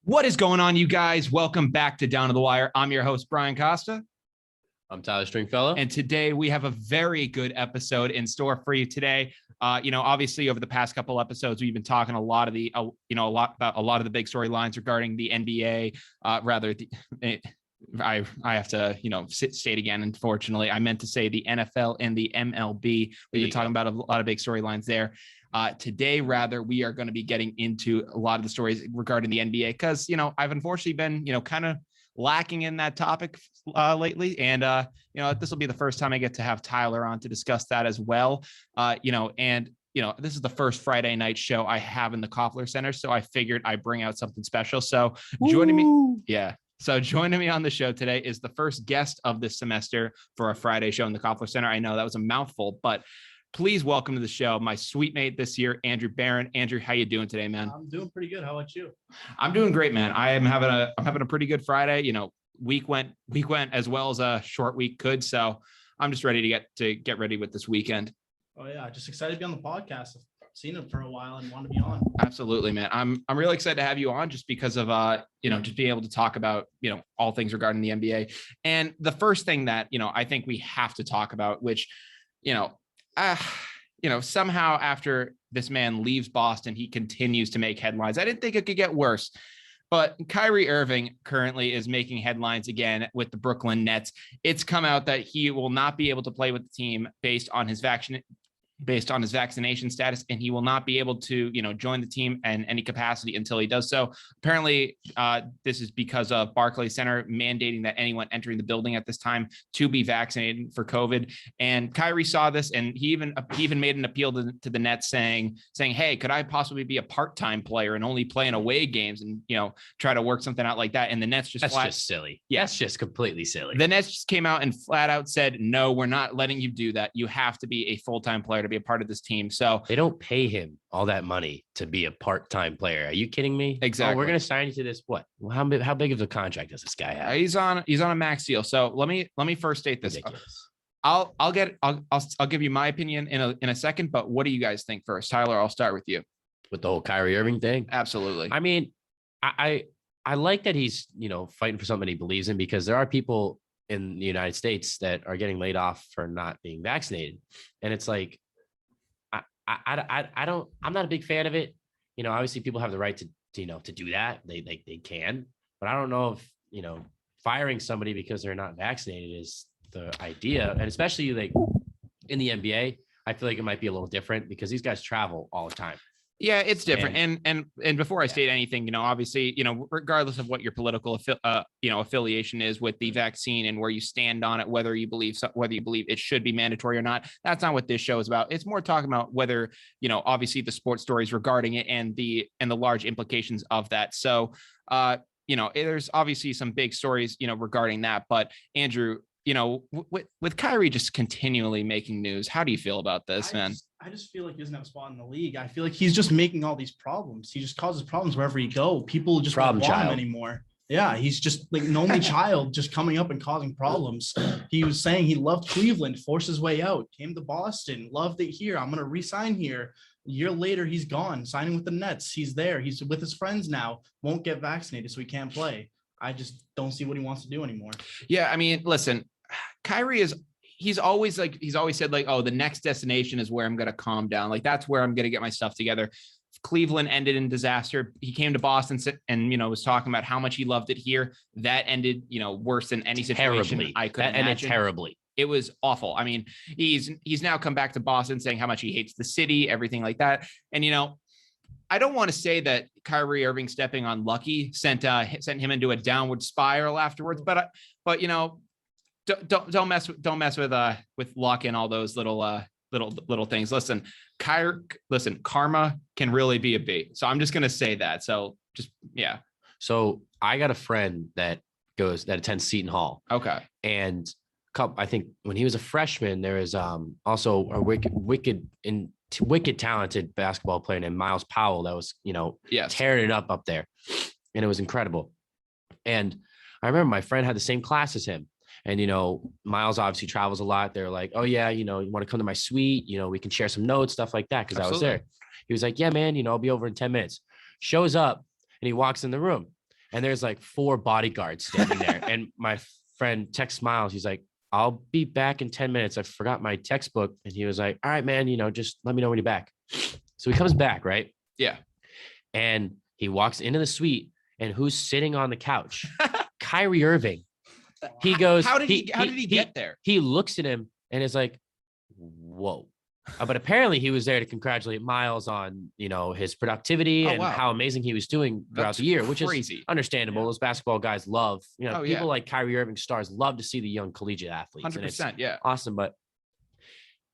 What is going on, you guys? Welcome back to Down to the Wire. I'm your host, Brian Costa. I'm Tyler Stringfellow. And today we have a very good episode in store for you today. Obviously over the past couple episodes, we've been talking a lot about a lot of the big storylines regarding the NBA. I have to, state again. Unfortunately, I meant to say the NFL and the MLB. We've been talking about a lot of big storylines there. Today, we are going to be getting into a lot of the stories regarding the NBA because, I've unfortunately been, kind of lacking in that topic lately. And, this will be the first time I get to have Tyler on to discuss that as well. This is the first Friday night show I have in the Koffler Center. So I figured I'd bring out something special. So joining me on the show today is the first guest of this semester for a Friday show in the Koffler Center. I know that was a mouthful, but please welcome to the show my sweet mate this year, Andrew Baran. Andrew, how you doing today, man? I'm doing pretty good. How about you? I'm doing great, man. I'm having a pretty good Friday. Week went as well as a short week could. So I'm just ready to get ready with this weekend. Oh yeah, just excited to be on the podcast. I've seen it for a while and want to be on. Absolutely, man. I'm really excited to have you on just because of just being able to talk about all things regarding the NBA. And the first thing that I think we have to talk about, which somehow after this man leaves Boston, he continues to make headlines. I didn't think it could get worse, but Kyrie Irving currently is making headlines again with the Brooklyn Nets. It's come out that he will not be able to play with the team based on his vaccination status, and he will not be able to, join the team in any capacity until he does so. Apparently, this is because of Barclays Center mandating that anyone entering the building at this time to be vaccinated for COVID. And Kyrie saw this, and he even made an appeal to the Nets saying, hey, could I possibly be a part-time player and only play in away games and, try to work something out like that? And the Nets just just silly. Yeah, that's just completely silly. The Nets just came out and flat out said, no, we're not letting you do that. You have to be a full-time player to be a part of this team. So they don't pay him all that money to be a part-time player. Are you kidding me? Exactly. Oh, we're going to sign you to this. What? Well, how big of a contract does this guy have? He's on a max deal. So let me first state this. Ridiculous. I'll give you my opinion in a second, but what do you guys think first? Tyler, I'll start with you. With the whole Kyrie Irving thing? Absolutely. I mean, I like that he's, fighting for something he believes in, because there are people in the United States that are getting laid off for not being vaccinated. And it's like, I'm not a big fan of it. Obviously people have the right to do that. They can, but I don't know if, firing somebody because they're not vaccinated is the idea. And especially like in the NBA, I feel like it might be a little different because these guys travel all the time. Yeah, it's different. And before I state anything, obviously, regardless of what your political affiliation is with the vaccine and where you stand on it, whether you believe it should be mandatory or not, that's not what this show is about. It's more talking about whether, obviously the sports stories regarding it and the large implications of that. So, there's obviously some big stories, regarding that. But Andrew, with Kyrie just continually making news, how do you feel about this, man? I just feel like he doesn't have a spot in the league. I feel like he's just making all these problems. He just causes problems wherever he go. People just don't want him anymore. Yeah, he's just like an only child just coming up and causing problems. He was saying he loved Cleveland, forced his way out, came to Boston, loved it here. I'm going to re-sign here. A year later, he's gone, signing with the Nets. He's there. He's with his friends now, won't get vaccinated, so he can't play. I just don't see what he wants to do anymore. Yeah, I mean, listen, Kyrie he's always said like, oh, the next destination is where I'm going to calm down. Like, that's where I'm going to get my stuff together. Cleveland ended in disaster. He came to Boston and, was talking about how much he loved it here. That ended, worse than any situation I could imagine. And terribly. It was awful. I mean, he's now come back to Boston saying how much he hates the city, everything like that. And, I don't want to say that Kyrie Irving stepping on Lucky sent him into a downward spiral afterwards, but don't mess with luck and all those little things. Listen, karma can really be a bait. So I'm just gonna say that. So yeah. So I got a friend that attends Seton Hall. Okay. And I think when he was a freshman, there is also a wicked talented basketball player named Miles Powell that was tearing it up there, and it was incredible. And I remember my friend had the same class as him. And, Miles obviously travels a lot. They're like, oh, yeah, you want to come to my suite? We can share some notes, stuff like that. Because I was there. He was like, yeah, man, I'll be over in 10 minutes. Shows up and he walks in the room. and there's like 4 bodyguards standing there. And my friend texts Miles. He's like, I'll be back in 10 minutes. I forgot my textbook. And he was like, all right, man, just let me know when you're back. So he comes back, right? Yeah. And he walks into the suite, and who's sitting on the couch? Kyrie Irving. He goes, how did he get there? He looks at him and is like, whoa. But apparently he was there to congratulate Miles on, his productivity and how amazing he was doing throughout the year, which is understandable. Those basketball guys love, people like Kyrie Irving stars love to see the young collegiate athletes. 100%. Yeah. Awesome. But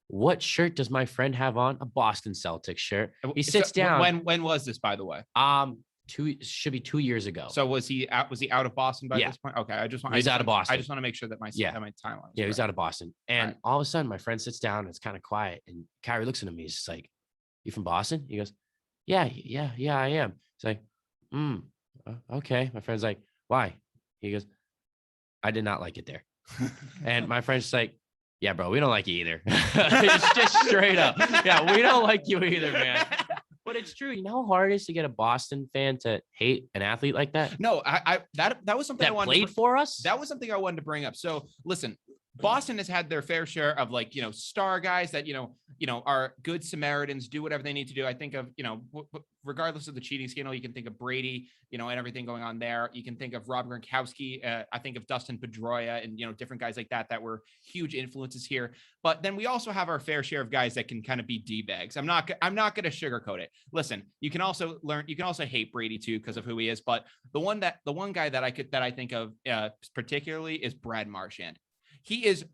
what shirt does my friend have on? A Boston Celtics shirt. He sits down. When was this, by the way? Should be 2 years ago. So was he out of Boston by this point? Okay. He's out of Boston. I just want to make sure that my timeline. Yeah, he's out of Boston. And all of a sudden my friend sits down and it's kind of quiet. And Kyrie looks at him. He's just like, you from Boston? He goes, yeah, I am. He's like, okay. My friend's like, why? He goes, I did not like it there. And my friend's like, yeah, bro, we don't like you either. It's just straight up. Yeah, we don't like you either, man. But it's true. You know how hard it is to get a Boston fan to hate an athlete like that? No, that was something that I wanted played for us. That was something I wanted to bring up. So listen, Boston has had their fair share of star guys that are good Samaritans, do whatever they need to do. I think of regardless of the cheating scandal, you can think of Brady, and everything going on there. You can think of Rob Gronkowski. I think of Dustin Pedroia and different guys like that were huge influences here. But then we also have our fair share of guys that can kind of be D-bags. I'm not going to sugarcoat it. Listen, you can also hate Brady too because of who he is. But the one guy that I think of particularly is Brad Marchand. He is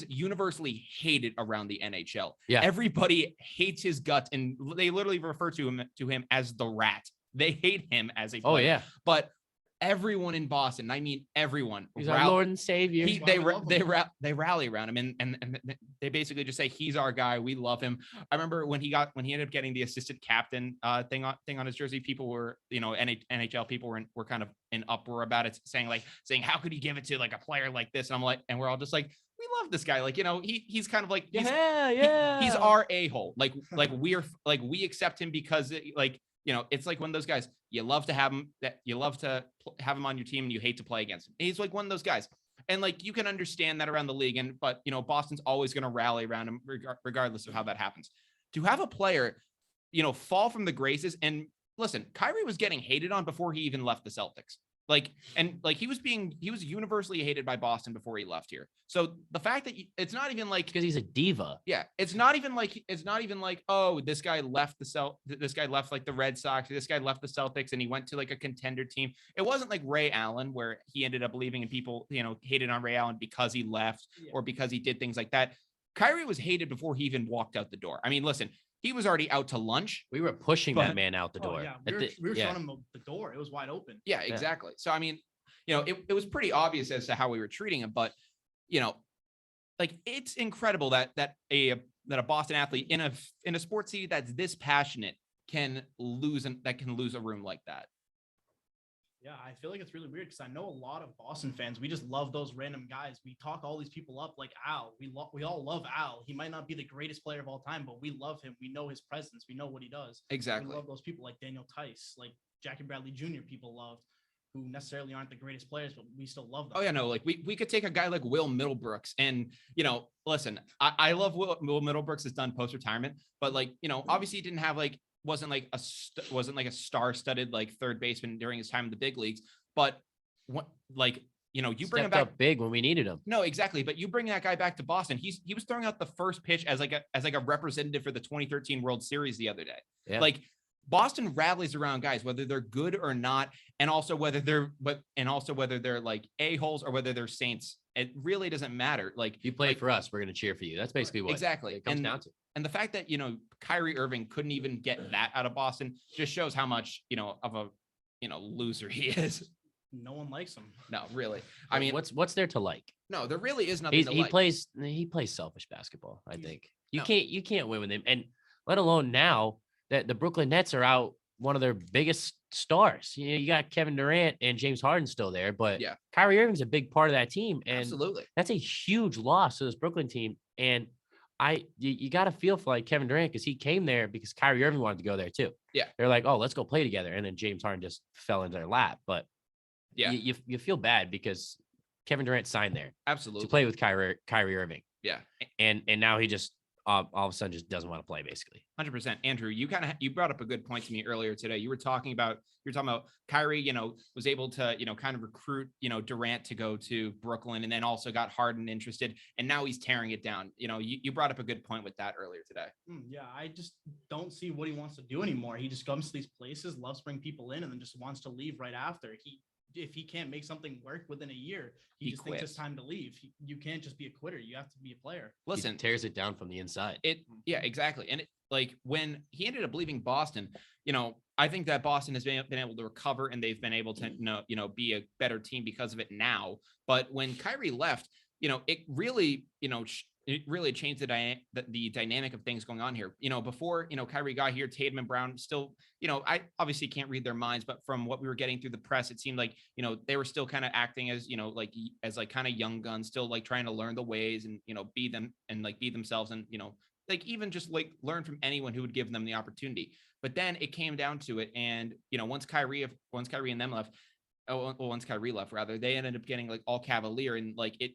universally hated around the NHL. Yeah. Everybody hates his guts, and they literally refer to him as the Rat. They hate him as a player. Oh yeah. But everyone in Boston, I mean everyone, he's our Lord and Savior. They rally around him and they basically just say he's our guy. We love him. I remember when he ended up getting the assistant captain thing on his jersey, people were NHL people were kind of in uproar about it, saying how could he give it to like a player like this? And I'm like, and we're all just like, we love this guy. Like, he's kind of like he's our a-hole. Like we accept him because it's like one of those guys you love to have him on your team and you hate to play against him. He's like one of those guys. And like, you can understand that around the league. But Boston's always going to rally around him regardless of how that happens. To have a player, fall from the graces, and listen, Kyrie was getting hated on before he even left the Celtics. He was universally hated by Boston before he left here. So the fact that it's not even like because he's a diva. Yeah, it's not even like oh, this guy left like the Red Sox, this guy left the Celtics and he went to like a contender team. It wasn't like Ray Allen where he ended up leaving and people hated on Ray Allen because he left or because he did things like that. Kyrie was hated before he even walked out the door. I mean, listen. He was already out to lunch. We were pushing that man out the door. Yeah, we were showing him the door. It was wide open. Yeah, exactly. So, I mean, it was pretty obvious as to how we were treating him. But, it's incredible that a Boston athlete in a sports city that's this passionate can lose a room like that. Yeah, I feel like it's really weird because I know a lot of Boston fans. We just love those random guys. We talk all these people up like Al. We all love Al. He might not be the greatest player of all time, but we love him. We know his presence. We know what he does. Exactly. We love those people like Daniel Tice, like Jackie Bradley Jr. People loved, who necessarily aren't the greatest players, but we still love them. Oh yeah, no, like we could take a guy like Will Middlebrooks, and listen, I love Will Middlebrooks has done post-retirement, but obviously he didn't have wasn't like a star-studded like third baseman during his time in the big leagues, but you bring him back up big when we needed him. No, exactly. But you bring that guy back to Boston. He was throwing out the first pitch as a representative for the 2013 World Series the other day. Yeah. Like Boston rallies around guys, whether they're good or not, and also whether they're like a-holes or whether they're saints. It really doesn't matter. Like you play for us, we're going to cheer for you. That's basically what exactly it comes down to. And the fact that, Kyrie Irving couldn't even get that out of Boston just shows how much, of a, loser he is. No one likes him. No, really. I mean, what's there to like? No, there really is nothing to like. He plays selfish basketball. I think you can't win with him. And let alone now that the Brooklyn Nets are out one of their biggest stars. You got Kevin Durant and James Harden still there, but yeah, Kyrie Irving's a big part of that team. And absolutely, that's a huge loss to this Brooklyn team. And you got to feel for like Kevin Durant because he came there because Kyrie Irving wanted to go there too. Yeah. They're like, oh, let's go play together. And then James Harden just fell into their lap. But you feel bad because Kevin Durant signed there absolutely to play with Kyrie Irving. Yeah, and now he just all of a sudden just doesn't want to play, basically. 100%. Andrew, you brought up a good point to me earlier today. You were talking about Kyrie, was able to, kind of recruit, Durant to go to Brooklyn, and then also got Harden interested, and now he's tearing it down. You brought up a good point with that earlier today. Yeah, I just don't see what he wants to do anymore. He just comes to these places, loves bringing people in, and then just wants to leave right after. If he can't make something work within a year, he just thinks it's time to leave. You can't just be a quitter. You have to be a player. Listen, he tears it down from the inside. Yeah, exactly. And when he ended up leaving Boston, I think that Boston has been able to recover, and they've been able to, be a better team because of it now. But when Kyrie left, it really, it really changed the dynamic of things going on here. Before, Kyrie got here, Tatum and Brown still, I obviously can't read their minds, but from what we were getting through the press, it seemed like, they were still kind of acting as, as kind of young guns, still trying to learn the ways and, be them and be themselves and, even just learn from anyone who would give them the opportunity. But then it came down to it. And, once Kyrie and them left, once Kyrie left, rather, they ended up getting all cavalier, and it,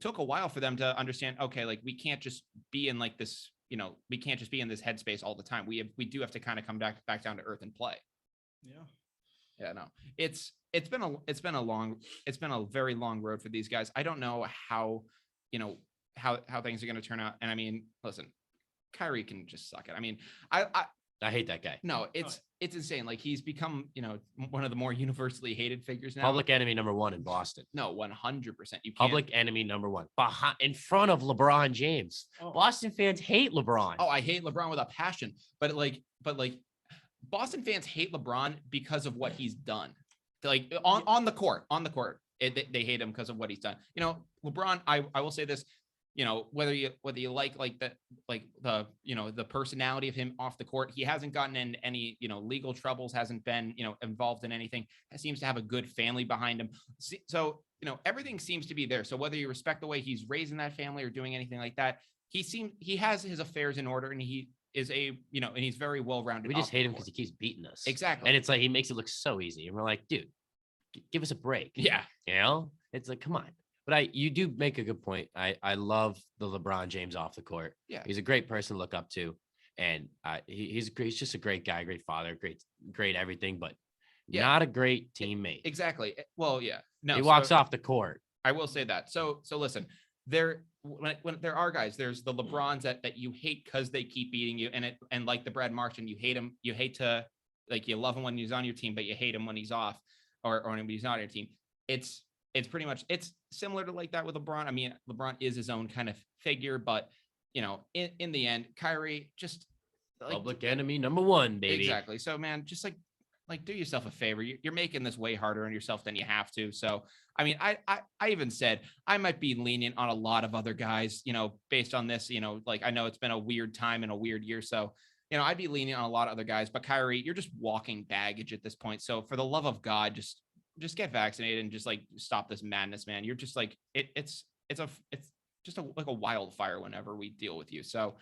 took a while for them to understand, okay, we can't just be in this, we can't just be in this headspace all the time. We do have to kind of come back down to earth and play. Yeah, no, it's been a very long road for these guys. I don't know how things are going to turn out. And I mean, listen, Kyrie can just suck it. I mean, I hate that guy. No, it's insane. He's become, one of the more universally hated figures now. Public enemy number one in Boston. No, 100%. You can't. Public enemy number one in front of LeBron James. Oh. Boston fans hate LeBron. Oh, I hate LeBron with a passion. But Boston fans hate LeBron because of what he's done. On the court, they hate him because of what he's done. LeBron, I will say this. Whether you like the personality of him off the court, he hasn't gotten in any, legal troubles, hasn't been, involved in anything, seems to have a good family behind him. So, everything seems to be there. So whether you respect the way he's raising that family or doing anything like that, he has his affairs in order, and he is and he's very well-rounded. We just hate him because he keeps beating us. Exactly. And it's he makes it look so easy. And we're like, dude, give us a break. Yeah. It's come on. But you do make a good point. I love the LeBron James off the court. Yeah, he's a great person to look up to, and he's just a great guy, great father, great everything, but not a great teammate. Exactly. Well, yeah. No, he walks off the court. I will say that. So listen, when there are guys, there's the LeBrons that you hate because they keep beating you, and like the Brad Marchand, you hate him. You hate to you love him when he's on your team, but you hate him when he's off or when he's not on your team. It's pretty much, it's similar to that with LeBron. I mean, LeBron is his own kind of figure, but in the end, Kyrie just public enemy number one, baby. Exactly. So man, just do yourself a favor. You're making this way harder on yourself than you have to. So, I mean, I even said I might be lenient on a lot of other guys, based on this, I know it's been a weird time and a weird year. So, I'd be lenient on a lot of other guys, but Kyrie, you're just walking baggage at this point. So for the love of God, just get vaccinated and just stop this madness, man. You're just it's just a wildfire whenever we deal with you. So,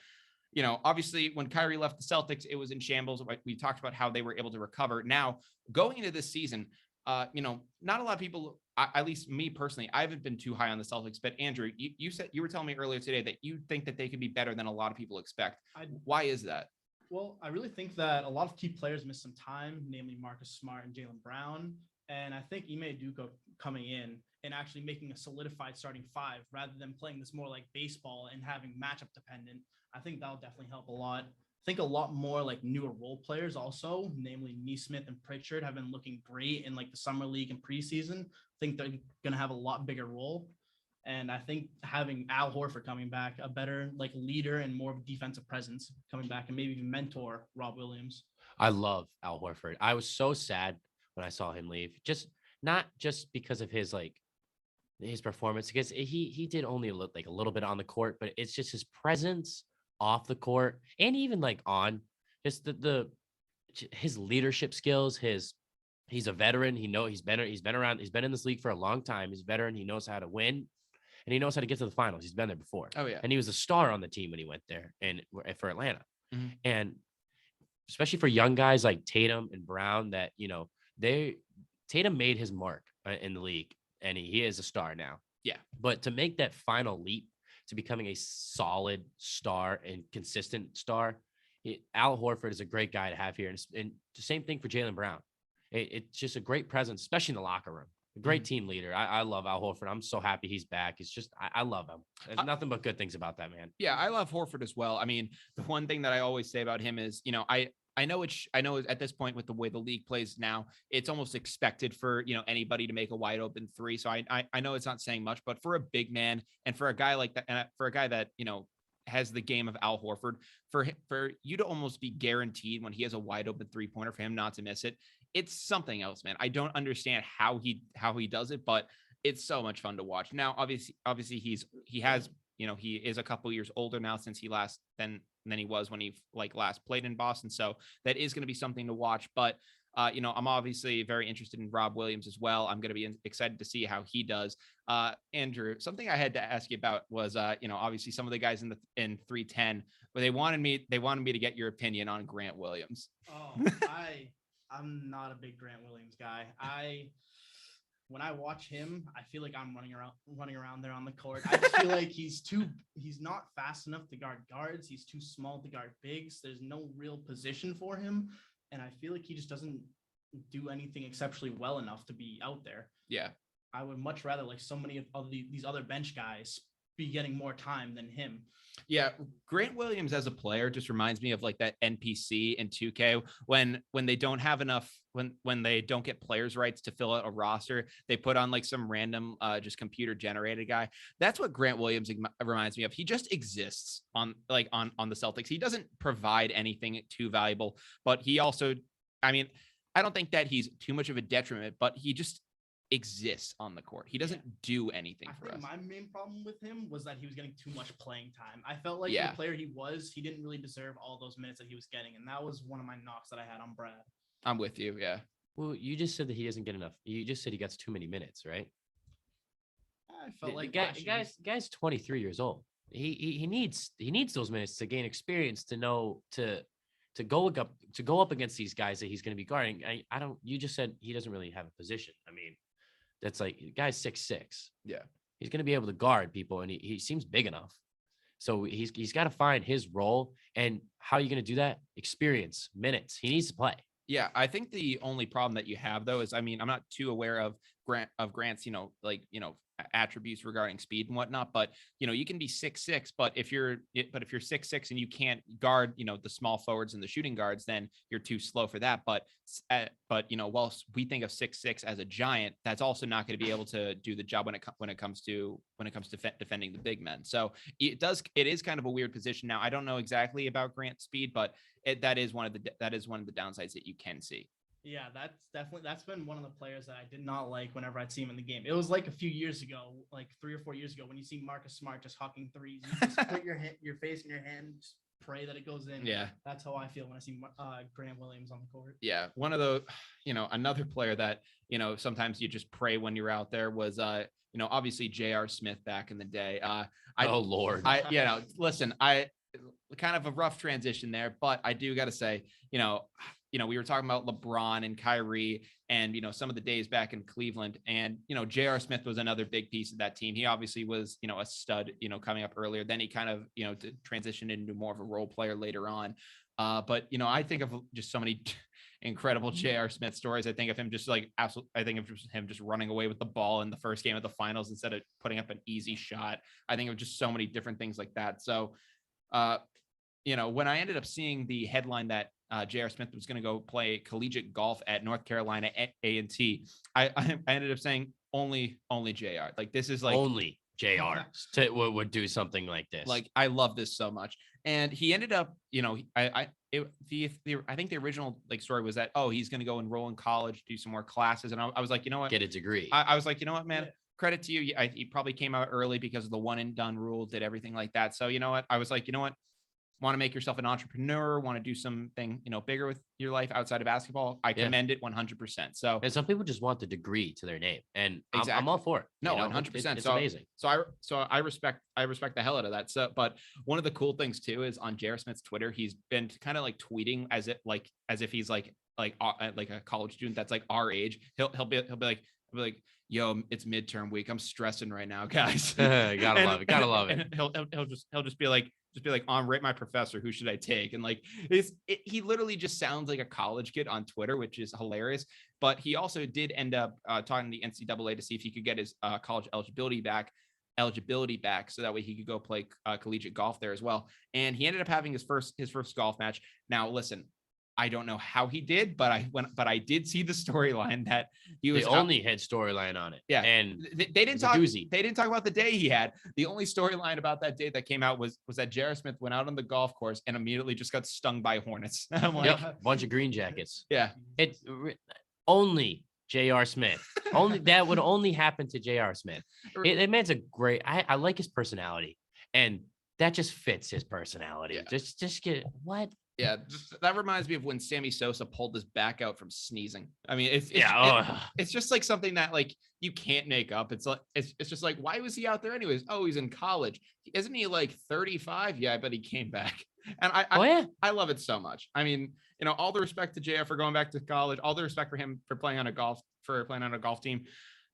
obviously when Kyrie left the Celtics, it was in shambles. We talked about how they were able to recover. Now going into this season, not a lot of people, at least me personally, I haven't been too high on the Celtics, but Andrew, you said, you were telling me earlier today that you think that they could be better than a lot of people expect. Why is that? Well, I really think that a lot of key players missed some time, namely Marcus Smart and Jaylen Brown. And I think Ime Udoka coming in and actually making a solidified starting five rather than playing this more like baseball and having matchup dependent, I think that'll definitely help a lot. I think a lot more newer role players also, namely Nesmith and Pritchard, have been looking great in the summer league and preseason. I think they're going to have a lot bigger role. And I think having Al Horford coming back, a better leader and more of a defensive presence coming back, and maybe even mentor Rob Williams. I love Al Horford. I was so sad when I saw him leave, not just because of his performance, because he did only a little bit on the court, but it's just his presence off the court and even on just his leadership skills. He's a veteran. He's been around. He's been in this league for a long time. He's a veteran. He knows how to win, and he knows how to get to the finals. He's been there before. Oh yeah, and he was a star on the team when he went there and for Atlanta, and especially for young guys like Tatum and Brown that Tatum made his mark in the league, and he is a star now. Yeah. But to make that final leap to becoming a solid star and consistent star, Al Horford is a great guy to have here. And the same thing for Jaylen Brown. It's just a great presence, especially in the locker room. A great team leader. I love Al Horford. I'm so happy he's back. It's just, I love him. There's nothing but good things about that man. Yeah, I love Horford as well. I mean, the one thing that I always say about him is, I know at this point with the way the league plays now, it's almost expected for, anybody to make a wide open three. So I know it's not saying much, but for a big man and for a guy like that, and for a guy that, has the game of Al Horford, for you to almost be guaranteed when he has a wide open 3-pointer for him not to miss it, it's something else, man. I don't understand how he does it, but it's so much fun to watch. Now, obviously he is a couple years older now since he than he was when he last played in Boston. So that is going to be something to watch, but I'm obviously very interested in Rob Williams as well. I'm going to be excited to see how he does. Andrew, something I had to ask you about was, obviously some of the guys in 310, where they wanted me to get your opinion on Grant Williams. Oh, I'm not a big Grant Williams guy. When I watch him, I feel like I'm running around there on the court. I just feel like he's not fast enough to guard guards. He's too small to guard bigs. There's no real position for him. And I feel like he just doesn't do anything exceptionally well enough to be out there. Yeah. I would much rather so many of these other bench guys be getting more time than him. Yeah, Grant Williams as a player just reminds me of that NPC in 2K when they don't have enough, when they don't get players' rights to fill out a roster, they put on some random just computer generated guy. That's what Grant Williams reminds me of. He just exists on the Celtics. He doesn't provide anything too valuable, but he also, I don't think that he's too much of a detriment, but he just exists on the court. He doesn't do anything for us. My main problem with him was that he was getting too much playing time. I felt like the player he didn't really deserve all those minutes that he was getting, and that was one of my knocks that I had on Brad. I'm with you. Yeah. Well, you just said that he doesn't get enough. You just said he gets too many minutes, right? I felt like guy's 23 years old. He needs those minutes to gain experience, to know to go up against these guys that he's going to be guarding. You just said he doesn't really have a position. That's the guy's 6'6". Yeah. He's going to be able to guard people, and he seems big enough. So he's got to find his role. And how are you going to do that? Experience, minutes. He needs to play. Yeah, I think the only problem that you have though is, I'm not too aware of Grant's, attributes regarding speed and whatnot, but you can be 6'6", but if you're 6'6" and you can't guard, the small forwards and the shooting guards, then you're too slow for that. But whilst we think of 6'6" as a giant, that's also not going to be able to do the job when it comes to defending the big men. So it is kind of a weird position. Now, I don't know exactly about Grant's speed, but that is one of the downsides that you can see. Yeah, that's been one of the players that I did not like whenever I'd see him in the game. It was a few years ago, 3 or 4 years ago, when you see Marcus Smart just hucking threes. You just put your face in your hand, just pray that it goes in. Yeah, that's how I feel when I see Grant Williams on the court. Yeah, one of the another player that sometimes you just pray when you're out there was obviously J.R. Smith back in the day. Oh Lord, listen, kind of a rough transition there, but I do got to say, we were talking about LeBron and Kyrie and, some of the days back in Cleveland, and, J.R. Smith was another big piece of that team. He obviously was, a stud, coming up earlier. Then he kind of, transitioned into more of a role player later on. But, I think of just so many incredible J.R. Smith stories. I think of him just him just running away with the ball in the first game of the finals instead of putting up an easy shot. I think of just so many different things like that. So, when I ended up seeing the headline that J.R. Smith was going to go play collegiate golf at North Carolina A&T, I ended up saying only JR. This is only JR would do something like this. I love this so much. And he ended up, I think the original story was that, he's going to go enroll in college, do some more classes. And I was like, you know what? Get a degree. I was like, you know what, man? Credit to you. He probably came out early because of the one and done rule, did everything like that. So, you know what? I was like, you know what? Want to make yourself an entrepreneur, want to do something, bigger with your life outside of basketball. I commend it 100%. So, and some people just want the degree to their name, and exactly. I'm all for it. No, 100%. It's amazing. So I respect the hell out of that. So, but one of the cool things too is on J.R. Smith's Twitter, he's been kind of tweeting as if he's like a college student that's like our age, he'll be like, yo, it's midterm week. I'm stressing right now, guys. Gotta love it. And he'll just be like, rate my professor. Who should I take? And like, he literally just sounds like a college kid on Twitter, which is hilarious. But he also did end up talking to the NCAA to see if he could get his college eligibility back, so that way he could go play collegiate golf there as well. And he ended up having his first golf match. Now, listen, I don't know how he did, but I did see the storyline that he was only had storyline on it. Yeah. And they didn't talk about the day he had. The only storyline about that day that came out was that J.R. Smith went out on the golf course and immediately just got stung by hornets. I'm like, bunch of green jackets. Yeah. It only J.R. Smith. Only that would only happen to J.R. Smith. It man's a great. I like his personality, and that just fits his personality. Yeah. Just get what. Yeah, that reminds me of when Sammy Sosa pulled his back out from sneezing. I mean, it's just like something that like you can't make up. It's like it's just like, why was he out there anyways? Oh, he's in college. Isn't he like 35? Yeah, I bet he came back. And I love it so much. I mean, all the respect to JF for going back to college, all the respect for him for playing on a golf team.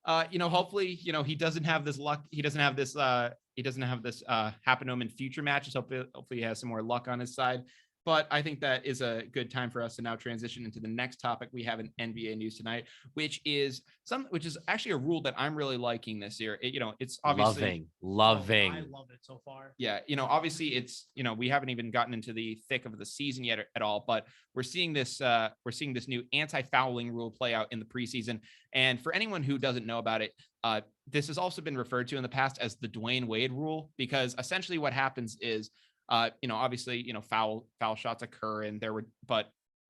Hopefully, he doesn't have this luck. He doesn't have this happen to him in future matches. Hopefully he has some more luck on his side. But I think that is a good time for us to now transition into the next topic we have in NBA news tonight, which is actually a rule that I'm really liking this year. It's obviously loving. I love it so far. Yeah, obviously it's we haven't even gotten into the thick of the season yet at all, but we're seeing this new anti-fouling rule play out in the preseason. And for anyone who doesn't know about it, this has also been referred to in the past as the Dwyane Wade rule, because essentially what happens is obviously, foul shots occur and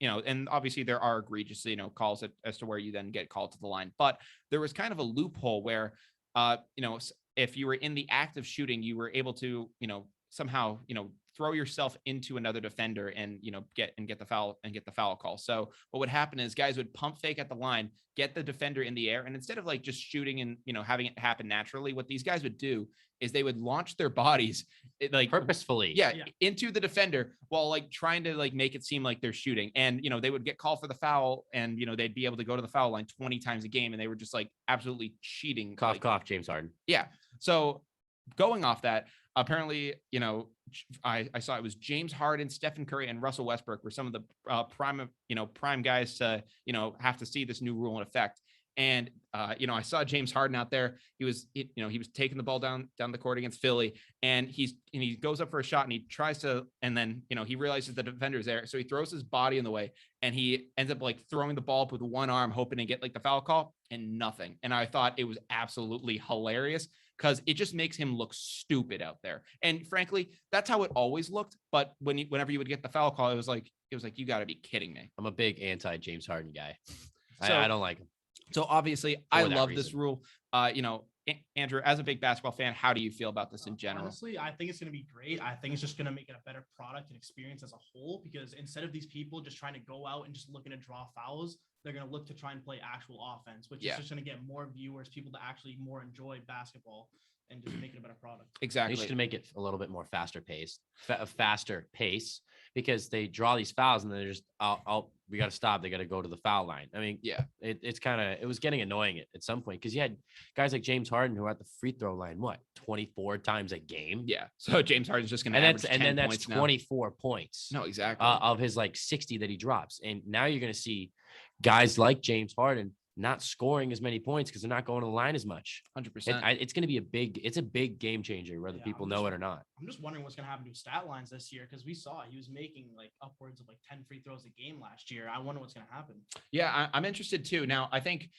and obviously there are egregious, calls as to where you then get called to the line. But there was kind of a loophole where, if you were in the act of shooting, you were able to, somehow, throw yourself into another defender and, get the foul call. So what would happen is guys would pump fake at the line, get the defender in the air. And instead of like just shooting and, having it happen naturally, what these guys would do is they would launch their bodies purposefully into the defender while like trying to like make it seem like they're shooting. And, they would get called for the foul and, they'd be able to go to the foul line 20 times a game. And they were just like absolutely cheating. Cough, James Harden. Yeah. So going off that, apparently, I saw it was James Harden, Stephen Curry, and Russell Westbrook were some of the prime guys to, have to see this new rule in effect. And, I saw James Harden out there. He was taking the ball down the court against Philly, and he goes up for a shot and he tries to, and then, he realizes the defender's there. So he throws his body in the way and he ends up like throwing the ball up with one arm, hoping to get like the foul call, and nothing. And I thought it was absolutely hilarious, because it just makes him look stupid out there. And frankly, that's how it always looked. But whenever you would get the foul call, it was like, you got to be kidding me. I'm a big anti James Harden guy. I don't like him. So obviously, I love this rule. Andrew, as a big basketball fan, how do you feel about this in general? Honestly, I think it's going to be great. I think it's just going to make it a better product and experience as a whole, because instead of these people just trying to go out and just looking to draw fouls, they're going to look to try and play actual offense, which is just going to get more viewers, people to actually more enjoy basketball and just make it a better product. Exactly. They should make it a little bit more faster pace, because they draw these fouls and they're just, we got to stop. They got to go to the foul line. I mean, yeah, it was getting annoying at some point, because you had guys like James Harden who are at the free throw line, 24 times a game. Yeah. So James Harden's just going to average 10 and then that's points 24 points. No, exactly. Of his like 60 that he drops. And now you're going to see guys like James Harden not scoring as many points because they're not going to the line as much. 100%. It's going to be a big game changer, whether people know it or not. I'm just wondering what's going to happen to his stat lines this year, because we saw he was making like upwards of like 10 free throws a game last year. I wonder what's going to happen. Yeah, I'm interested too. Now, I think,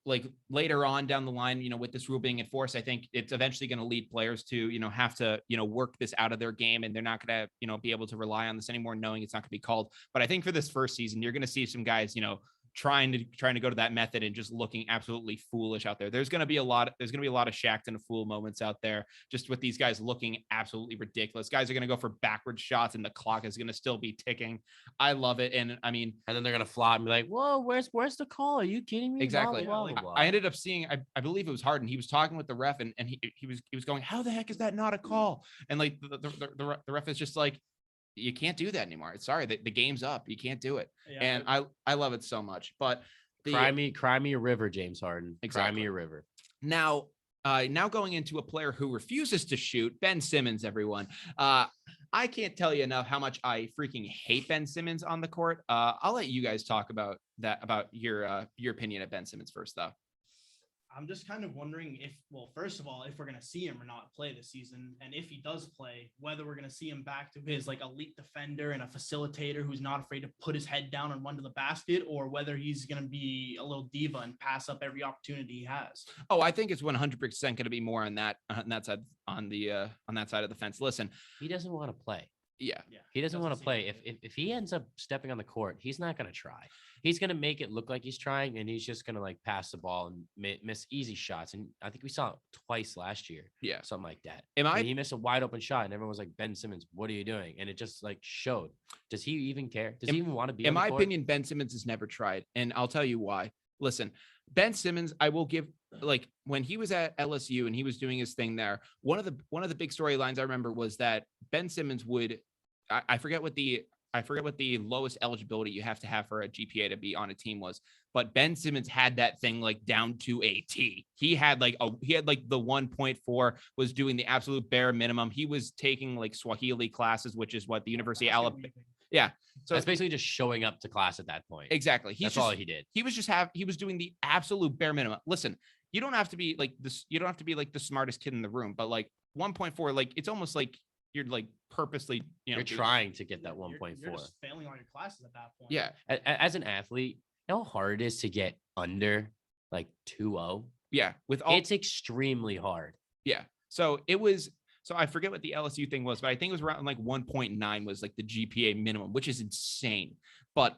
like later on down the line, with this rule being enforced, I think it's eventually going to lead players to, have to, work this out of their game, and they're not going to, be able to rely on this anymore, knowing it's not going to be called. But I think for this first season, you're going to see some guys, trying to go to that method and just looking absolutely foolish out there. There's going to be a lot of Shaq and a fool moments out there, just with these guys looking absolutely ridiculous. Guys are going to go for backward shots and the clock is going to still be ticking. I love it. And I mean, and then they're going to flop and be like, whoa, where's the call? Are you kidding me? Exactly. Blah, blah, blah. I ended up seeing, I believe it was Harden. He was talking with the ref and he was going, how the heck is that not a call? And like the ref is just like, you can't do that anymore. Sorry, the game's up. You can't do it. Yeah, and I love it so much. But cry me a river, James Harden. Exactly. Cry me a river. Now going into a player who refuses to shoot, Ben Simmons, everyone. I can't tell you enough how much I freaking hate Ben Simmons on the court. I'll let you guys talk about your opinion of Ben Simmons first, though. I'm just kind of wondering first of all, if we're going to see him or not play this season. And if he does play, whether we're going to see him back to his like elite defender and a facilitator who's not afraid to put his head down and run to the basket, or whether he's going to be a little diva and pass up every opportunity he has. Oh, I think it's 100% going to be more on that side, on that side of the fence. Listen, he doesn't want to play. Yeah. He doesn't want to play. If he ends up stepping on the court, he's not going to try. He's going to make it look like he's trying, and he's just going to like pass the ball and miss easy shots. And I think we saw it twice last year. Yeah. Something like that. He missed a wide open shot, and everyone was like, Ben Simmons, what are you doing? And it just like showed. Does he even care? Does he even want to be? In my opinion, Ben Simmons has never tried. And I'll tell you why. Listen, Ben Simmons, I will give, like, when he was at LSU and he was doing his thing there, one of the big storylines I remember was that Ben Simmons would, I forget what the lowest eligibility you have to have for a GPA to be on a team was, but Ben Simmons had that thing like down to a T. He had the 1.4, was doing the absolute bare minimum. He was taking like Swahili classes, which is what the University of Alabama. Yeah. So that's basically just showing up to class at that point. Exactly. That's all he did. He was doing the absolute bare minimum. Listen, you don't have to be like this. You don't have to be like the smartest kid in the room, but like 1.4, like it's almost like you're like purposely, you're trying to get that 1.4. You're just failing all your classes at that point. Yeah. As an athlete, you know how hard it is to get under like 2.0? Yeah. It's extremely hard. Yeah. So I forget what the LSU thing was, but I think it was around like 1.9 was like the GPA minimum, which is insane. But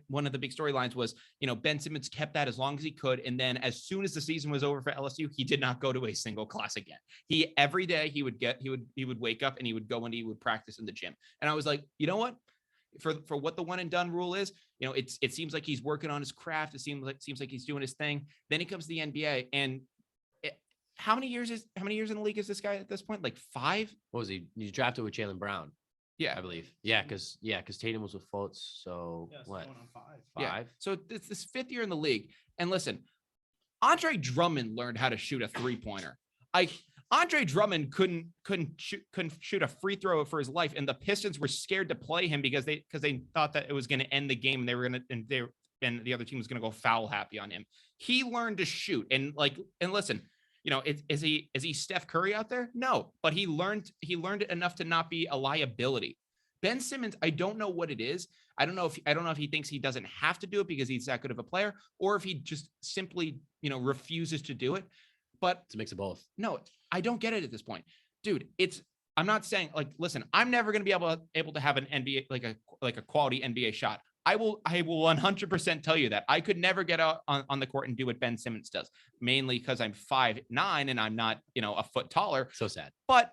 one of the big storylines was, Ben Simmons kept that as long as he could. And then as soon as the season was over for LSU, he did not go to a single class again. Every day he would wake up and he would go and he would practice in the gym. And I was like, you know what? For what the one and done rule is, it seems like he's working on his craft. It seems like he's doing his thing. Then he comes to the NBA, and how many years in the league is this guy at this point? Like 5? What was he? He drafted with Jaylen Brown. Yeah, I believe. Yeah, because Tatum was with Fultz. So what? 5. Yeah. So it's this 5th year in the league. And listen, Andre Drummond learned how to shoot a 3-pointer. Andre Drummond couldn't shoot a free throw for his life, and the Pistons were scared to play him because they thought that it was going to end the game, and the other team was going to go foul happy on him. He learned to shoot, and listen. Is he Steph Curry out there? No, but he learned it enough to not be a liability. Ben Simmons, I don't know what it is. I don't know if he thinks he doesn't have to do it because he's that good of a player, or if he just simply, refuses to do it. But it's a mix of both. No, I don't get it at this point, dude. I'm not saying listen, I'm never going to be able to have an NBA, like a quality NBA shot. I will 100% tell you that I could never get out on the court and do what Ben Simmons does, mainly because I'm 5'9" and I'm not, a foot taller. So sad. But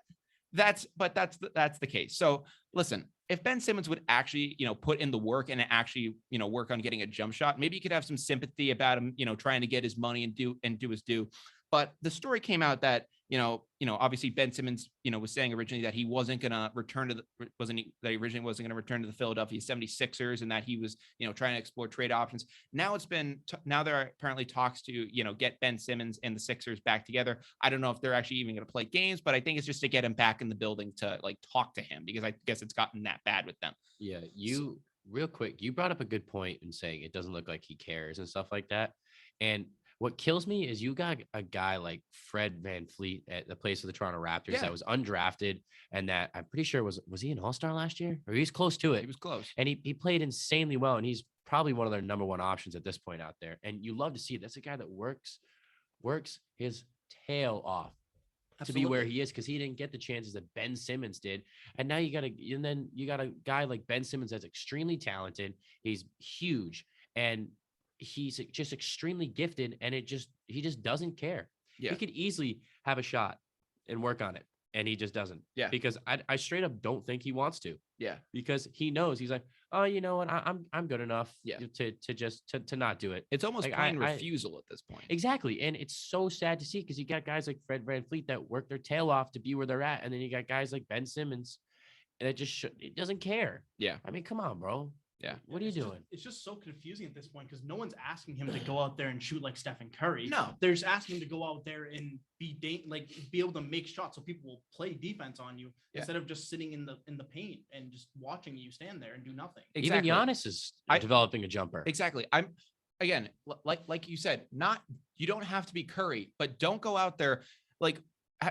that's the case. So listen, if Ben Simmons would actually, put in the work and actually, work on getting a jump shot, maybe you could have some sympathy about him, trying to get his money and do his due. But the story came out that, obviously Ben Simmons, was saying originally that he wasn't going to return to the Philadelphia 76ers, and that he was, trying to explore trade options. Now now there are apparently talks to, get Ben Simmons and the Sixers back together. I don't know if they're actually even going to play games, but I think it's just to get him back in the building to talk to him, because I guess it's gotten that bad with them. Yeah. Real quick, you brought up a good point in saying it doesn't look like he cares and stuff like that. And what kills me is you got a guy like Fred VanVleet at the place of the Toronto Raptors that was undrafted, and that I'm pretty sure was he an All-Star last year, or he's close to it. He was close, and he played insanely well, and he's probably one of their number one options at this point out there. And you love to see it. That's a guy that works his tail off to be where he is, because he didn't get the chances that Ben Simmons did. And now you got a guy like Ben Simmons that's extremely talented. He's huge, and he's just extremely gifted, and he just doesn't care. Yeah. He could easily have a shot and work on it, and he just doesn't. Yeah. Because I straight up don't think he wants to. Yeah. Because he knows, he's like, oh, you know what? I'm good enough to not do it. It's almost plain refusal at this point. Exactly. And it's so sad to see, because you got guys like Fred VanVleet that work their tail off to be where they're at. And then you got guys like Ben Simmons and it doesn't care. Yeah. I mean, come on, bro. Yeah. What are you doing? It's just so confusing at this point because no one's asking him to go out there and shoot like Stephen Curry. No, they're just asking him to go out there and be able to make shots so people will play defense on you instead of just sitting in the paint and just watching you stand there and do nothing. Exactly. Even Giannis is developing a jumper. Exactly. Again, like you said, you don't have to be Curry, but don't go out there like.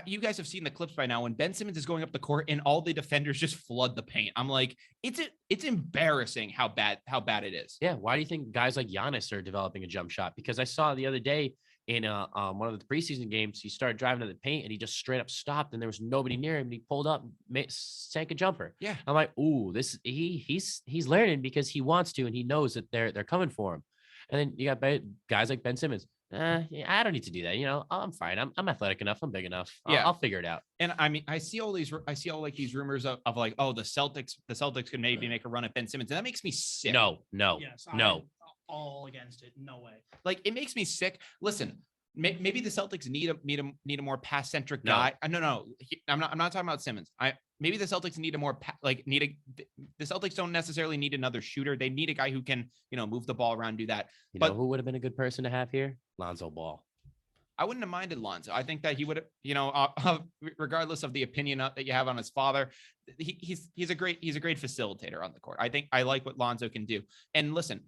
You guys have seen the clips by now when Ben Simmons is going up the court and all the defenders just flood the paint. I'm like, it's embarrassing how bad it is. Yeah. Why do you think guys like Giannis are developing a jump shot? Because I saw the other day in one of the preseason games, he started driving to the paint and he just straight up stopped and there was nobody near him. And he pulled up, sank a jumper. Yeah. I'm like, ooh, he's learning because he wants to and he knows that they're coming for him. And then you got guys like Ben Simmons. I don't need to do that. I'm fine. I'm athletic enough. I'm big enough. I'll figure it out. And I mean, I see all like these rumors of like, oh, the Celtics could maybe make a run at Ben Simmons. And that makes me sick. No. Yes, no. All against it. No way. Like it makes me sick. Listen, maybe the Celtics need a more pass centric guy. No. I'm not talking about Simmons. Maybe the Celtics need the Celtics don't necessarily need another shooter. They need a guy who can, move the ball around, do that. But who would have been a good person to have here? Lonzo Ball. I wouldn't have minded Lonzo. I think that he would have, regardless of the opinion that you have on his father, he's a great facilitator on the court. I think I like what Lonzo can do. And listen,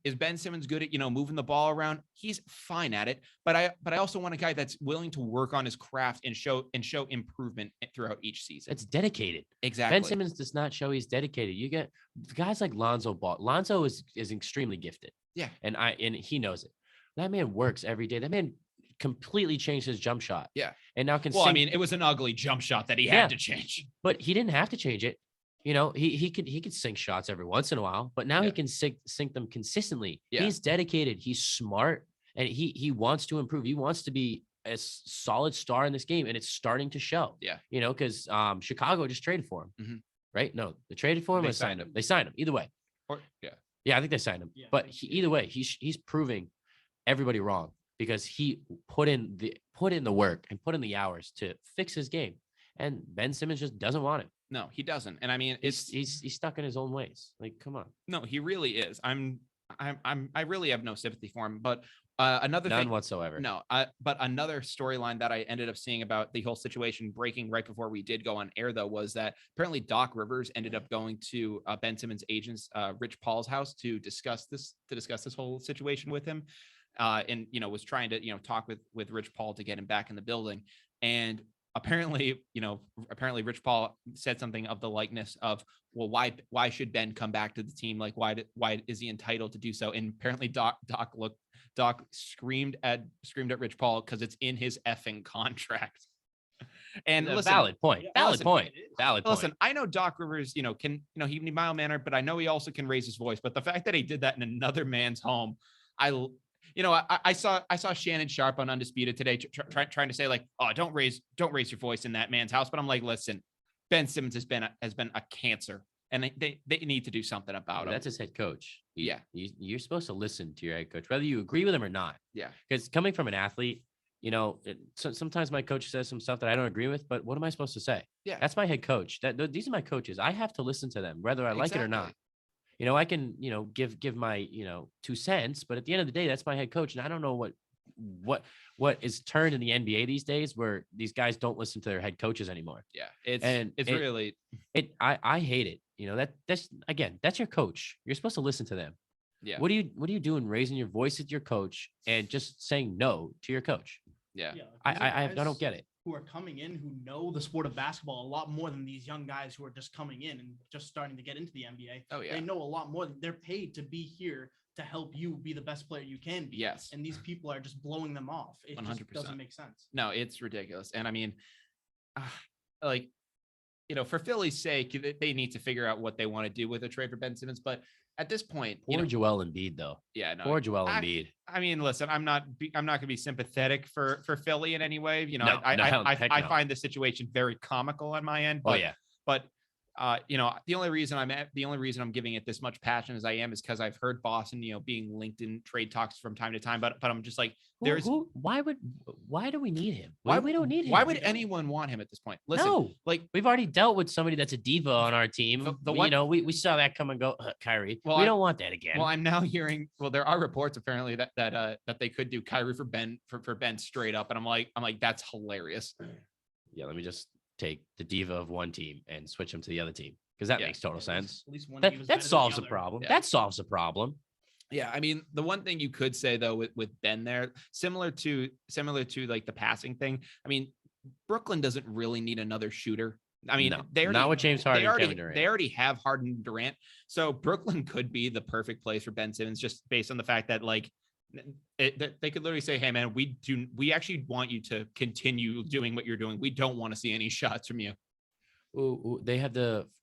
is Ben Simmons good at, moving the ball around? He's fine at it, but I also want a guy that's willing to work on his craft and show improvement throughout each season. It's dedicated. Exactly. Ben Simmons does not show he's dedicated. You get guys like Lonzo Ball. Lonzo is extremely gifted. Yeah. And he knows it. That man works every day. That man completely changed his jump shot. Yeah. And now I mean, it was an ugly jump shot that he had to change. But he didn't have to change it. He could sink shots every once in a while, but now he can sink them consistently. Yeah. He's dedicated. He's smart, and he wants to improve. He wants to be a solid star in this game, and it's starting to show. Yeah. Because Chicago just traded for him, right? No, they traded for him. They signed him. They signed him. Either way. Yeah, I think they signed him. Yeah, but either way, he's proving everybody wrong because he put in the work and put in the hours to fix his game, and Ben Simmons just doesn't want it. No, he doesn't. And I mean, he's stuck in his own ways. Like, come on. No, he really is. I really have no sympathy for him, but none whatsoever. No, but another storyline that I ended up seeing about the whole situation breaking right before we did go on air, though, was that apparently Doc Rivers ended up going to Ben Simmons' agent's Rich Paul's house to discuss this whole situation with him, and was trying to talk with Rich Paul to get him back in the building. And apparently Rich Paul said something of the likeness of, well, why should Ben come back to the team? Like, why is he entitled to do so? And apparently Doc screamed at Rich Paul because it's in his effing contract. And listen, valid point. Listen, I know Doc Rivers, he can be mild mannered, but I know he also can raise his voice. But the fact that he did that in another man's home, I saw Shannon Sharp on Undisputed today trying to say like, oh, don't raise your voice in that man's house. But I'm like, listen, Ben Simmons has been a cancer, and they need to do something about it. That's his head coach. Yeah, you're supposed to listen to your head coach, whether you agree with him or not. Yeah, because coming from an athlete, sometimes my coach says some stuff that I don't agree with, but what am I supposed to say? Yeah, that's my head coach. These are my coaches. I have to listen to them, whether I like it or not. I can, give my, 2 cents, but at the end of the day, that's my head coach. And I don't know what is turned in the NBA these days where these guys don't listen to their head coaches anymore. Yeah. I hate it. That's your coach. You're supposed to listen to them. Yeah. What are you doing raising your voice at your coach and just saying no to your coach? Yeah. I don't get it. Who are coming in who know the sport of basketball a lot more than these young guys who are just coming in and just starting to get into the NBA. Oh yeah. They know a lot more. They're paid to be here to help you be the best player you can be. Yes. And these people are just blowing them off. It 100%. Just doesn't make sense. No, it's ridiculous. And I mean, for Philly's sake, they need to figure out what they want to do with a trade for Ben Simmons. But at this point, poor Joel Embiid, though. Yeah, no. Poor Joel Embiid. I mean, listen, I'm not going to be sympathetic for Philly in any way. I find the situation very comical on my end. But, oh yeah. But the only reason I'm giving it this much passion as I am is because I've heard Boston, being linked in trade talks from time to time. But I'm just like, why do we need him? We don't need him. Why would anyone want him at this point? Listen, no, like we've already dealt with somebody that's a diva on our team. We saw that come and go. Kyrie. Well, we don't want that again. Well, I'm now hearing. Well, there are reports apparently that they could do Kyrie for Ben straight up, and I'm like that's hilarious. Yeah, let me just take the diva of one team and switch him to the other team because that makes total sense. At least one that solves the problem. Yeah. That solves the problem. Yeah, I mean, the one thing you could say though with Ben there, similar to like the passing thing. I mean, Brooklyn doesn't really need another shooter. I mean, not with James Harden and Kevin Durant. They already have Harden and Durant, so Brooklyn could be the perfect place for Ben Simmons, just based on the fact that like. They could literally say, hey man, we actually want you to continue doing what you're doing. We don't want to see any shots from you. Ooh, they have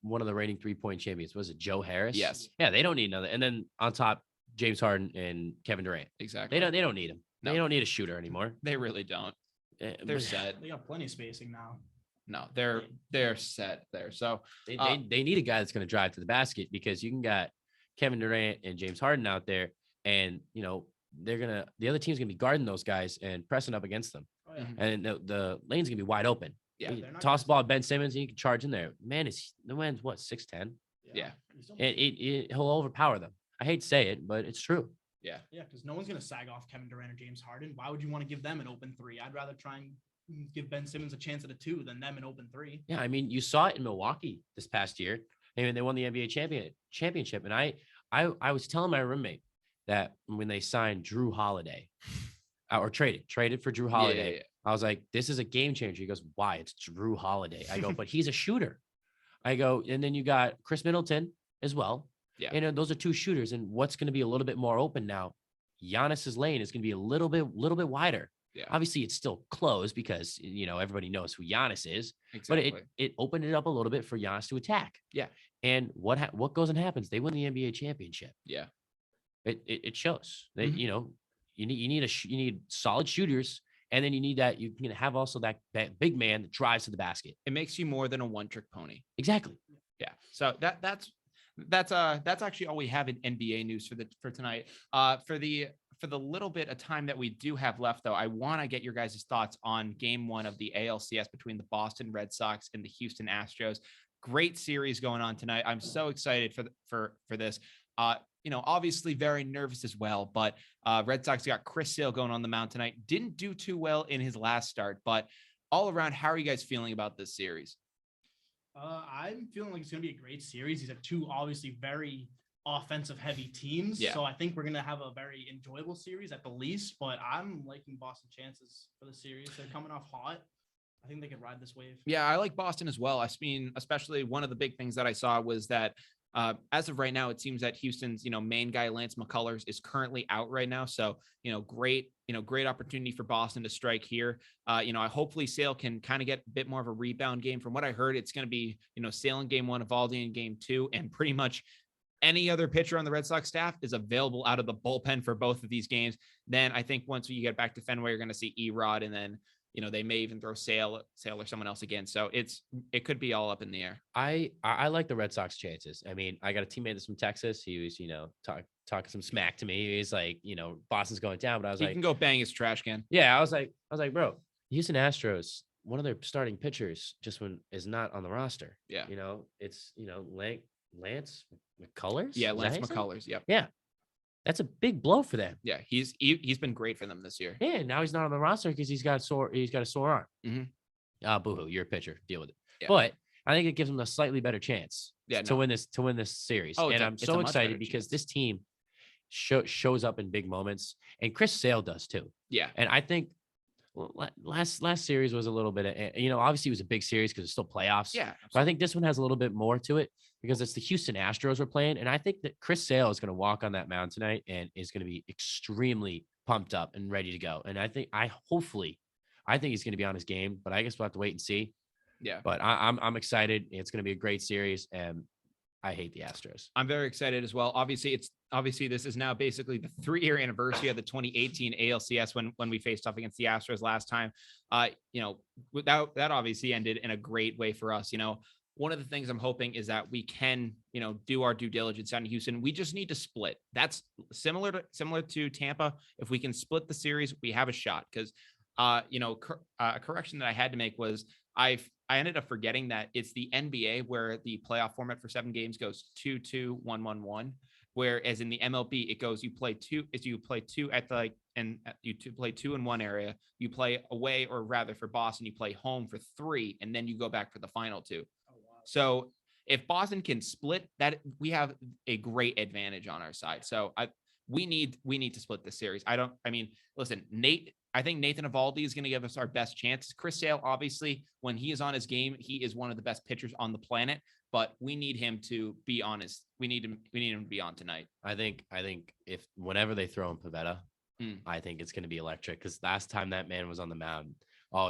one of the reigning 3-point champions. Was it Joe Harris? Yes. Yeah, they don't need another. And then on top, James Harden and Kevin Durant. Exactly. They don't need him. No. They don't need a shooter anymore. They really don't. They're set. They got plenty of spacing now. No, they're set there. So they need a guy that's going to drive to the basket, because you can got Kevin Durant and James Harden out there, and the other team's gonna be guarding those guys and pressing up against them. Oh, yeah. And the lane's gonna be wide open. Yeah, toss the ball at Ben Simmons and you can charge in there. Man, the man's what, 6'10"? Yeah. And he'll overpower them. I hate to say it, but it's true. Yeah. Yeah, because no one's gonna sag off Kevin Durant or James Harden. Why would you want to give them an open three? I'd rather try and give Ben Simmons a chance at a 2 than them an open 3. Yeah, I mean, you saw it in Milwaukee this past year. I mean, they won the NBA championship. And I was telling my roommate that when they signed Drew Holiday, or traded for Drew Holiday, yeah. I was like, this is a game changer. He goes, why? It's Drew Holiday. I go, but he's a shooter. I go, and then you got Chris Middleton as well. Yeah. And those are 2 shooters. And what's going to be a little bit more open now? Giannis's lane is going to be a little bit wider. Yeah. Obviously, it's still closed because, everybody knows who Giannis is. Exactly. But it opened it up a little bit for Giannis to attack. Yeah. And what goes and happens? They win the NBA championship. Yeah. It shows that, you need solid shooters, and then you need that. You can have also that big man that drives to the basket. It makes you more than a one-trick pony. Exactly. Yeah. So that's actually all we have in NBA news for tonight. For the little bit of time that we do have left, though, I want to get your guys' thoughts on Game 1 of the ALCS between the Boston Red Sox and the Houston Astros. Great series going on tonight. I'm so excited for this. Obviously very nervous as well, but Red Sox got Chris Sale going on the mound tonight. Didn't do too well in his last start, but all around, how are you guys feeling about this series? I'm feeling like it's going to be a great series. These are 2 obviously very offensive heavy teams. Yeah. So I think we're going to have a very enjoyable series at the least, but I'm liking Boston's chances for the series. They're coming off hot. I think they could ride this wave. Yeah, I like Boston as well. I mean, especially one of the big things that I saw was that as of right now, it seems that Houston's, main guy, Lance McCullers, is currently out right now. So, great opportunity for Boston to strike here. Hopefully Sale can kind of get a bit more of a rebound game. From what I heard, it's going to be, Sale in Game 1, Eovaldi in Game 2, and pretty much any other pitcher on the Red Sox staff is available out of the bullpen for both of these games. Then I think once you get back to Fenway, you're going to see Erod, and then they may even throw Sale or someone else again. So it could be all up in the air. I like the Red Sox chances. I mean, I got a teammate that's from Texas. He was, talking some smack to me. He's like, Boston's going down, but I was like, he can go bang his trash can. Yeah. I was like, bro, Houston Astros, one of their starting pitchers is not on the roster. Yeah. It's, Lance McCullers. Yeah. Lance McCullers. Yep. Yeah. That's a big blow for them. Yeah, he's been great for them this year. Yeah, now he's not on the roster because he's got a sore arm. Mm-hmm. Boo-hoo, you're a pitcher. Deal with it. Yeah. But I think it gives them a slightly better chance to win this series. Oh, and I'm so excited because this team shows up in big moments, and Chris Sale does too. Yeah. And I think last series was a little bit of, obviously it was a big series because it's still playoffs. Yeah. But I think this one has a little bit more to it because it's the Houston Astros we're playing. And I think that Chris Sale is going to walk on that mound tonight and is going to be extremely pumped up and ready to go. And I think he's going to be on his game, but I guess we'll have to wait and see. Yeah. But I'm excited. It's going to be a great series, and I hate the Astros. I'm very excited as well. Obviously this is now basically the 3-year anniversary of the 2018 ALCS when we faced off against the Astros last time. That obviously ended in a great way for us. one of the things I'm hoping is that we can, do our due diligence down in Houston. We just need to split. That's similar to Tampa. If we can split the series, we have a shot. Because, a correction that I had to make was I ended up forgetting that it's the NBA where the playoff format for 7 games goes 2-2, 1-1-1. Whereas in the MLB, it goes you play two at you play 2 in one area. You play away, or rather for Boston, you play home for 3, and then you go back for the final 2. So if Boston can split that, we have a great advantage on our side. So we need to split this series. Listen, I think Nathan Eovaldi is going to give us our best chance. Chris Sale, obviously, when he is on his game, he is one of the best pitchers on the planet, but we need him to be honest. We need him to be on tonight. I think if whenever they throw in Pivetta, I think it's going to be electric, because last time that man was on the mound,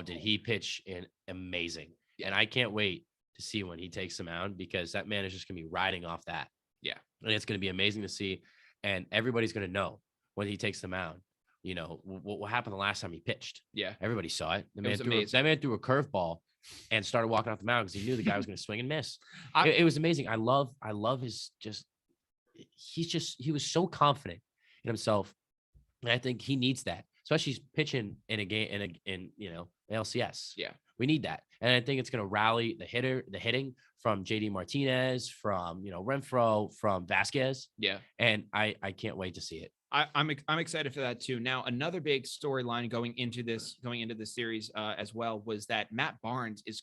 did he pitch in amazing. Yeah. And I can't wait to see when he takes the mound, because that man is just going to be riding off that. Yeah. And it's going to be amazing to see. And everybody's going to know when he takes the mound, what happened the last time he pitched. Yeah. Everybody saw it. That man threw a curveball and started walking off the mound because he knew the guy was going to swing and miss. It was amazing. I love his he was so confident in himself. And I think he needs that, especially pitching in a game in LCS. Yeah. We need that. And I think it's going to rally the hitting from JD Martinez, from, Renfroe, from Vasquez. Yeah. And I can't wait to see it. I'm excited for that too. Now, another big storyline going into this series as well was that Matt Barnes is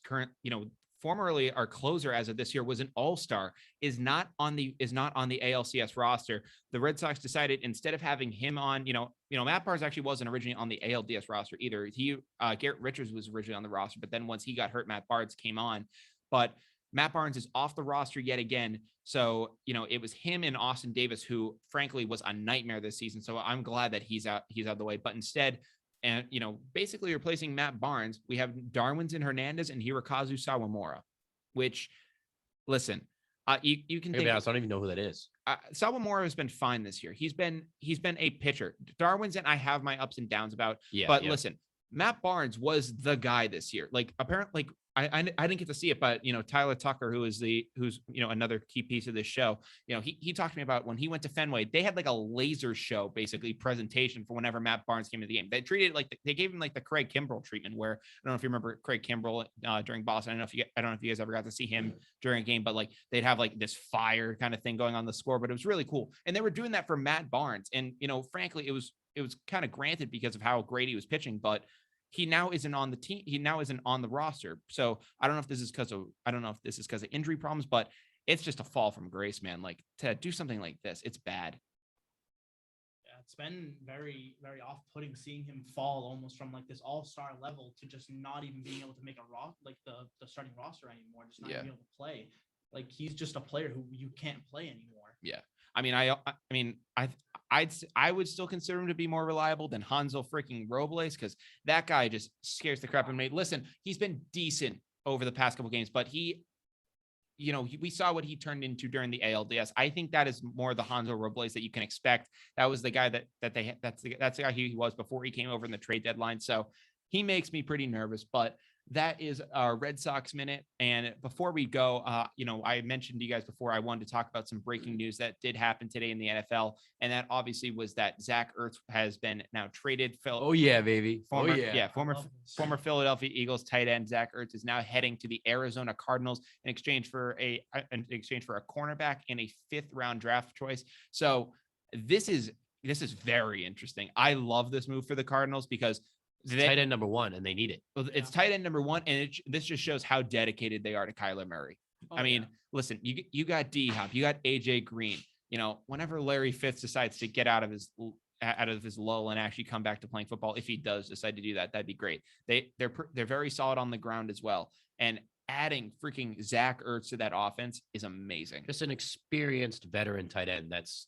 formerly our closer as of this year, was an all-star, is not on the ALCS roster. The Red Sox decided, instead of having him on, Matt Barnes actually wasn't originally on the ALDS roster either. Garrett Richards was originally on the roster, but then once he got hurt, Matt Barnes came on. But Matt Barnes is off the roster yet again. So, it was him and Austin Davis, who frankly was a nightmare this season. So I'm glad that he's out of the way. But instead, and, basically replacing Matt Barnes, we have Darwinzon Hernandez and Hirokazu Sawamura, which, listen, you can think, I don't even know who that is. Sawamura has been fine this year. He's been a pitcher. Darwinzon, I have my ups and downs about. But listen, Matt Barnes was the guy this year. Like, apparently, I didn't get to see it, but Tyler Tucker, who's another key piece of this show, he talked to me about when he went to Fenway, they had like a laser show, basically presentation for whenever Matt Barnes came to the game. They treated it like they gave him like the Craig Kimbrell treatment, where I don't know if you remember Craig Kimbrell during Boston. I don't know if you guys ever got to see him during a game, but like they'd have like this fire kind of thing going on the score, but it was really cool. And they were doing that for Matt Barnes. And frankly, it was kind of granted because of how great he was pitching, but he now isn't on the team. He now isn't on the roster. So I don't know if this is because of injury problems, but it's just a fall from grace, man. Like, to do something like this, it's bad. Yeah, it's been very, very off-putting seeing him fall almost from like this all-star level to just not even being able to make the starting roster anymore, just not being able to play. Like, he's just a player who you can't play anymore. Yeah. I would still consider him to be more reliable than Hansel freaking Robles, because that guy just scares the crap out of me. Listen, he's been decent over the past couple games, but we saw what he turned into during the ALDS. I think that is more the Hansel Robles that you can expect. That was the guy that's the guy he was before he came over in the trade deadline. So he makes me pretty nervous, but that is our Red Sox minute. And before we go, I mentioned to you guys before, I wanted to talk about some breaking news that did happen today in the NFL. And that obviously was that Zach Ertz has been now traded. Oh yeah, baby. Former Philadelphia Eagles tight end Zach Ertz is now heading to the Arizona Cardinals in exchange for a cornerback and a 5th round draft choice. So this is very interesting. I love this move for the Cardinals because tight end number 1, and they need it. It's tight end number 1, and this just shows how dedicated they are to Kyler Murray. Listen, you got D-Hop, you got AJ Green. Whenever Larry Fitz decides to get out of his lull and actually come back to playing football, if he does decide to do that, that'd be great. They're very solid on the ground as well. And adding freaking Zach Ertz to that offense is amazing. Just an experienced veteran tight end that's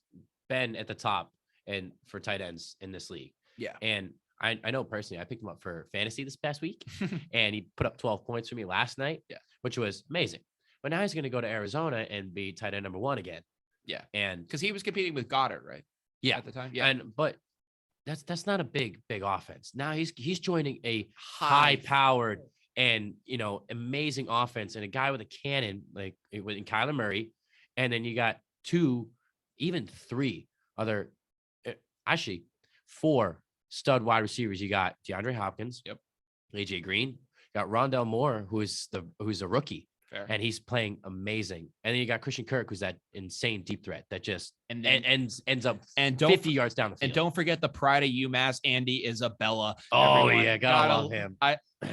been at the top and for tight ends in this league. Yeah, and I know personally, I picked him up for fantasy this past week, and he put up 12 points for me last night, which was amazing. But now he's going to go to Arizona and be tight end number 1 again. Yeah, and because he was competing with Goddard, right? Yeah, at the time. Yeah, but that's not a big offense. Now he's joining a high-powered and, amazing offense and a guy with a cannon, like in Kyler Murray. And then you got 2, even 3 other, actually 4 stud wide receivers. You got DeAndre Hopkins. Yep. AJ Green. You got Rondell Moore, who's a rookie. Fair. And he's playing amazing. And then you got Christian Kirk, who's that insane deep threat that just ends up 50 yards down the field. And don't forget the pride of UMass, Andy Isabella. Oh, yeah, gotta love him.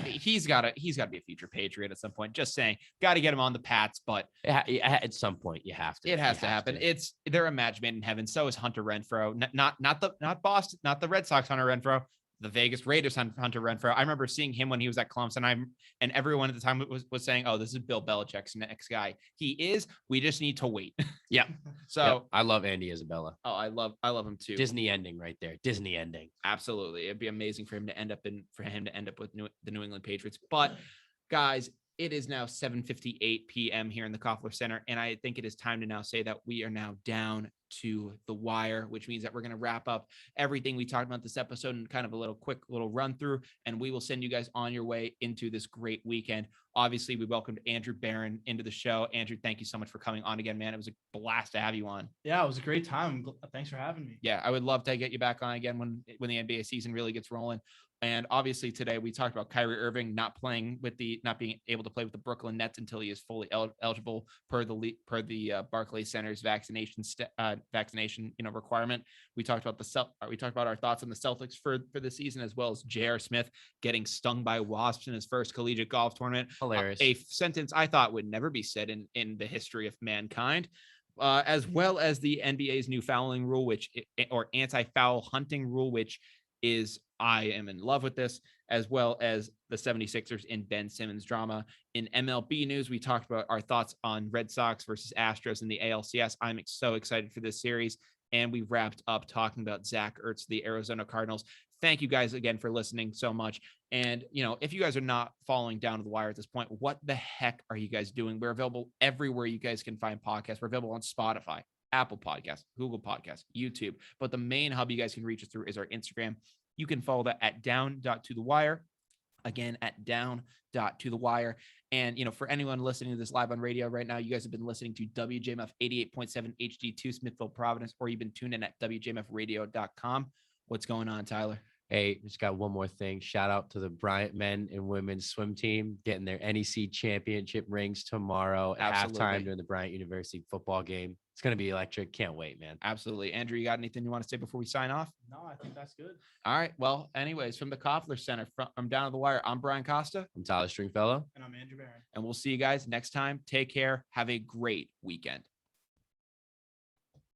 He's got to be a future Patriot at some point. Just saying, got to get him on the Pats, but at some point you have to. It has to happen. They're a match made in heaven. So is Hunter Renfrow. Not Boston, not the Red Sox Hunter Renfrow. The Vegas Raiders Hunter Renfrow. I remember seeing him when he was at Clemson. And everyone at the time was saying, "Oh, this is Bill Belichick's next guy." He is. We just need to wait. Yeah. So yep. I love Andy Isabella. Oh, I love him too. Disney ending right there. Disney ending. Absolutely, it'd be amazing for him to end up with the New England Patriots. But guys, it is now 7:58 p.m. here in the Koffler Center, and I think it is time to now say that we are now down to the wire, which means that we're going to wrap up everything we talked about this episode and kind of a quick run through, and we will send you guys on your way into this great weekend. Obviously, we welcomed Andrew Baran into the show. Andrew, thank you so much for coming on again, man. It was a blast to have you on. Yeah, it was a great time. Thanks for having me. Yeah, I would love to get you back on again when the NBA season really gets rolling. And obviously today we talked about Kyrie Irving not being able to play with the Brooklyn Nets until he is fully eligible per the Barclays Center's vaccination requirement. We talked about our thoughts on the Celtics for the season, as well as J.R. Smith getting stung by wasps in his first collegiate golf tournament. Hilarious. A sentence I thought would never be said in the history of mankind. As well as the NBA's new fouling rule, or anti-foul hunting rule, which is, I am in love with this, as well as the 76ers in Ben Simmons drama. In MLB news, we talked about our thoughts on Red Sox versus Astros in the ALCS. I'm so excited for this series. And we wrapped up talking about Zach Ertz, the Arizona Cardinals. Thank you guys again for listening so much. And, if you guys are not following Down to the Wire at this point, what the heck are you guys doing? We're available everywhere you guys can find podcasts. We're available on Spotify, Apple Podcasts, Google Podcasts, YouTube. But the main hub you guys can reach us through is our Instagram. You can follow that at down.tothewire. Again, at down.tothewire. And, for anyone listening to this live on radio right now, you guys have been listening to WJMF 88.7 HD2 Smithville, Providence, or you've been tuned in at WJMFradio.com. What's going on, Tyler? Hey, just got one more thing. Shout out to the Bryant men and women's swim team getting their NEC championship rings tomorrow at halftime during the Bryant University football game. It's going to be electric. Can't wait, man. Absolutely. Andrew, you got anything you want to say before we sign off? No, I think that's good. All right. Well, anyways, from the Koffler Center, from Down to the Wire, I'm Brian Costa. I'm Tyler Stringfellow. And I'm Andrew Baran. And we'll see you guys next time. Take care. Have a great weekend.